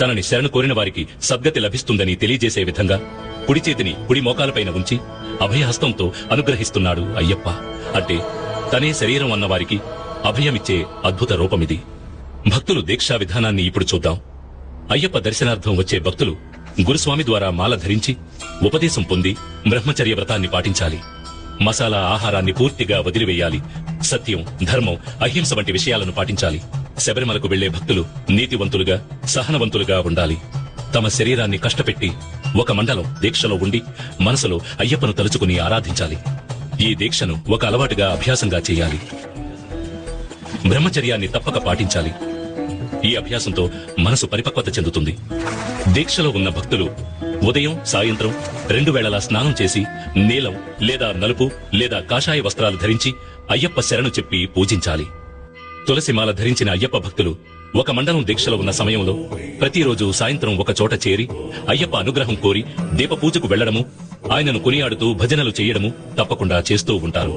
తనని శరణు కోరిన వారికి సద్గతి లభిస్తుందని తెలియజేసే విధంగా కుడి చేతిని కుడి మోకాలపైన ఉంచి అభయహస్తంతో అనుగ్రహిస్తున్నాడు అయ్యప్ప. అంటే తనే శరీరం అన్నవారికి అభయమిచ్చే అద్భుత రూపమిది. భక్తులు దీక్షా విధానాన్ని ఇప్పుడు చూద్దాం. అయ్యప్ప దర్శనార్థం వచ్చే భక్తులు గురుస్వామి ద్వారా మాల ధరించి ఉపదేశం పొంది బ్రహ్మచర్య వ్రతాన్ని పాటించాలి. మసాలా ఆహారాన్ని పూర్తిగా వదిలివేయాలి. సత్యం, ధర్మం, అహింస వంటి విషయాలను పాటించాలి. శబరిమలకు వెళ్లే భక్తులు నీతివంతులుగా, సహనవంతులుగా ఉండాలి. తమ శరీరాన్ని కష్టపెట్టి ఒక మండలం దీక్షలో ఉండి మనసులో అయ్యప్పను తలుచుకుని ఆరాధించాలి. ఈ దీక్షను ఒక అలవాటుగా అభ్యాసంగా చేయాలి. బ్రహ్మచర్యాన్ని తప్పక పాటించాలి. ఈ అభ్యాసంతో మనసు పరిపక్వత చెందుతుంది. దీక్షలో ఉన్న భక్తులు ఉదయం, సాయంత్రం 2 వేళలా స్నానం చేసి నీలం లేదా నలుపు లేదా కాషాయ వస్త్రాలు ధరించి అయ్యప్ప శరణు చెప్పి పూజించాలి. తులసిమాల ధరించిన అయ్యప్ప భక్తులు ఒక మండలం దీక్షలో ఉన్న సమయంలో ప్రతిరోజు సాయంత్రం ఒక చోట చేరి అయ్యప్ప అనుగ్రహం కోరి దీపపూజకు వెళ్లడము, ఆయనను కొనియాడుతూ భజనలు చేయడము తప్పకుండా చేస్తూ ఉంటారు.